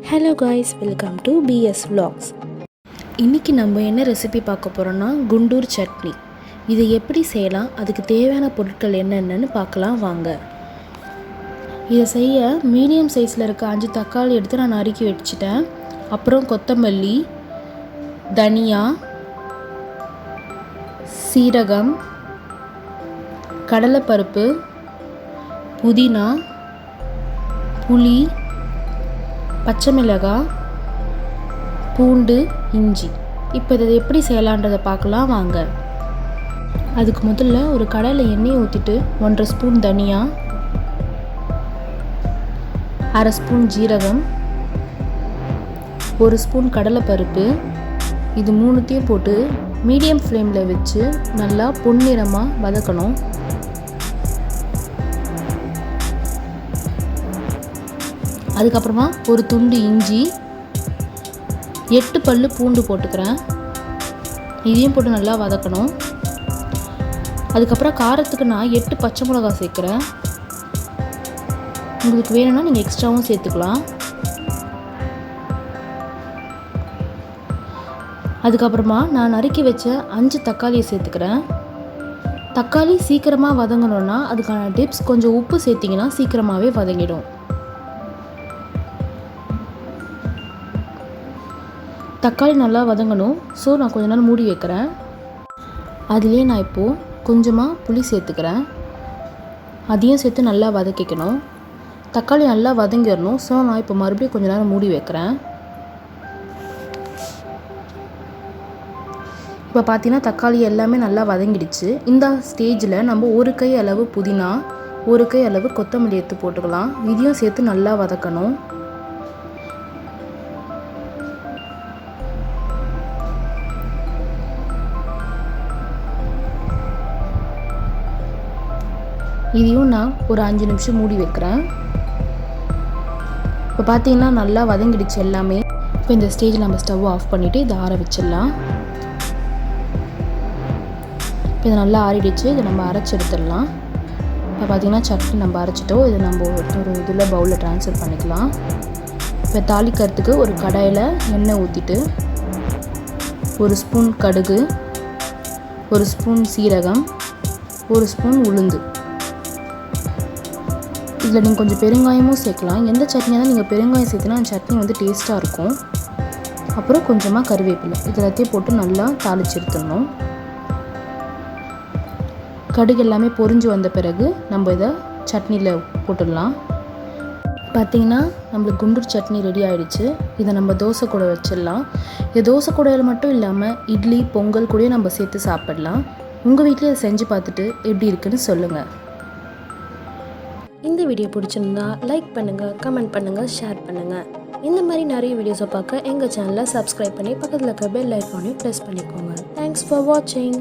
Hello guys, welcome to BS Vlogs. இன்றைக்கி நம்ம என்ன ரெசிபி பார்க்க போகிறோன்னா குண்டூர் சட்னி. இதை எப்படி செய்யலாம், அதுக்கு தேவையான பொருட்கள் என்னென்னு பார்க்கலாம் வாங்க. இதை செய்ய மீடியம் சைஸில் இருக்க 5 தக்காளி எடுத்து நான் நறுக்கி வச்சுட்டேன். அப்புறம் கொத்தமல்லி, தனியா, சீரகம், கடலைப்பருப்பு, புதினா, புளி, பச்சை மிளகாய், பூண்டு, இஞ்சி. இப்போ இதை எப்படி செய்யலான்றதை பார்க்கலாம் வாங்க. அதுக்கு முதல்ல ஒரு கடாயில் எண்ணெய் ஊற்றிட்டு 1.5 ஸ்பூன் தனியா, 1/2 ஸ்பூன் ஜீரகம், 1 ஸ்பூன் கடலைப்பருப்பு, இது மூணுத்தையும் போட்டு மீடியம் ஃப்ளேமில் வச்சு நல்லா பொன்னிறமாக வதக்கணும். அதுக்கப்புறமா ஒரு துண்டு இஞ்சி, 8 பல்லு பூண்டு போட்டுக்கிறேன். இதையும் போட்டு நல்லா வதக்கணும். அதுக்கப்புறம் காரத்துக்கு நான் 8 பச்சை மிளகாய் சேர்க்குறேன். உங்களுக்கு வேணும்னா நீங்கள் எக்ஸ்ட்ராவும் சேர்த்துக்கலாம். அதுக்கப்புறமா நான் நறுக்கி வச்ச 5 தக்காளியை சேர்த்துக்கிறேன். தக்காளி சீக்கிரமாக வதங்கணுன்னா அதுக்கான டிப்ஸ், கொஞ்சம் உப்பு சேர்த்திங்கன்னா சீக்கிரமாகவே வதங்கிடும். தக்காளி நல்லா வதங்கணும். ஸோ நான் கொஞ்ச நேரம் மூடி வைக்கிறேன். அதுலேயே நான் இப்போது கொஞ்சமாக புளி சேர்த்துக்கிறேன். அதையும் சேர்த்து நல்லா வதக்கிக்கணும். தக்காளி நல்லா வதங்கிடணும். ஸோ நான் இப்போ மறுபடியும் கொஞ்ச நேரம் மூடி வைக்கிறேன். இப்போ பார்த்தீங்கன்னா தக்காளி எல்லாமே நல்லா வதங்கிடுச்சு. இந்த ஸ்டேஜில் நம்ம 1 கை அளவு புதினா, 1 கை அளவு கொத்தமல்லி எடுத்து போட்டுக்கலாம். இதையும் சேர்த்து நல்லா வதக்கணும். இதையும் நான் ஒரு 5 நிமிஷம் மூடி வைக்கிறேன். இப்போ பார்த்தீங்கன்னா நல்லா வதங்கிடுச்சு எல்லாமே. இப்போ இந்த ஸ்டேஜில் நம்ம ஸ்டவ் ஆஃப் பண்ணிவிட்டு இதை ஆற வச்சிடலாம். இப்போ இது நல்லா ஆறிடுச்சு. இதை நம்ம அரைச்சி எடுத்துடலாம். இப்போ பார்த்தீங்கன்னா சட்னி நம்ம அரைச்சிட்டோம். இதை நம்ம ஒரு இதில் பவுலில் ட்ரான்ஸ்ஃபர் பண்ணிக்கலாம். இப்போ தாளிக்கிறதுக்கு ஒரு கடாயில் எண்ணெய் ஊற்றிட்டு 1 ஸ்பூன் கடுகு, 1 ஸ்பூன் சீரகம், 1 ஸ்பூன் உளுந்து, இதில் நீங்கள் கொஞ்சம் பெருங்காயமும் சேர்க்கலாம். எந்த சட்னியாக தான் நீங்கள் பெருங்காயம் சேர்த்துனா அந்த சட்னி வந்து டேஸ்ட்டாக இருக்கும். அப்புறம் கொஞ்சமாக கருவேப்பிலை, இது எல்லாத்தையும் போட்டு நல்லா தாளிச்சு எடுத்துடணும். கடுகு எல்லாமே பொரிஞ்சு வந்த பிறகு நம்ம இதை சட்னியில் போட்டுடலாம். பார்த்திங்கன்னா நம்மளுக்கு குண்டூர் சட்னி ரெடி ஆகிடுச்சு. இதை நம்ம தோசை கூட வச்சிடலாம். இது தோசை கூடையில் மட்டும் இல்லாமல் இட்லி, பொங்கல் கூடயும் நம்ம சேர்த்து சாப்பிடலாம். உங்கள் வீட்டில் இதை செஞ்சு பார்த்துட்டு எப்படி இருக்குன்னு சொல்லுங்கள். இந்த வீடியோ பிடிச்சிருந்தா லைக் பண்ணுங்கள், கமெண்ட் பண்ணுங்கள், ஷேர் பண்ணுங்கள். இந்த மாதிரி நிறைய வீடியோஸை பார்க்க எங்கள் சேனலை சப்ஸ்கிரைப் பண்ணி பக்கத்தில் இருக்க பெல் ஐக்கானையும் ப்ரெஸ் பண்ணிக்கோங்க. தேங்க்ஸ் ஃபார் வாட்சிங்.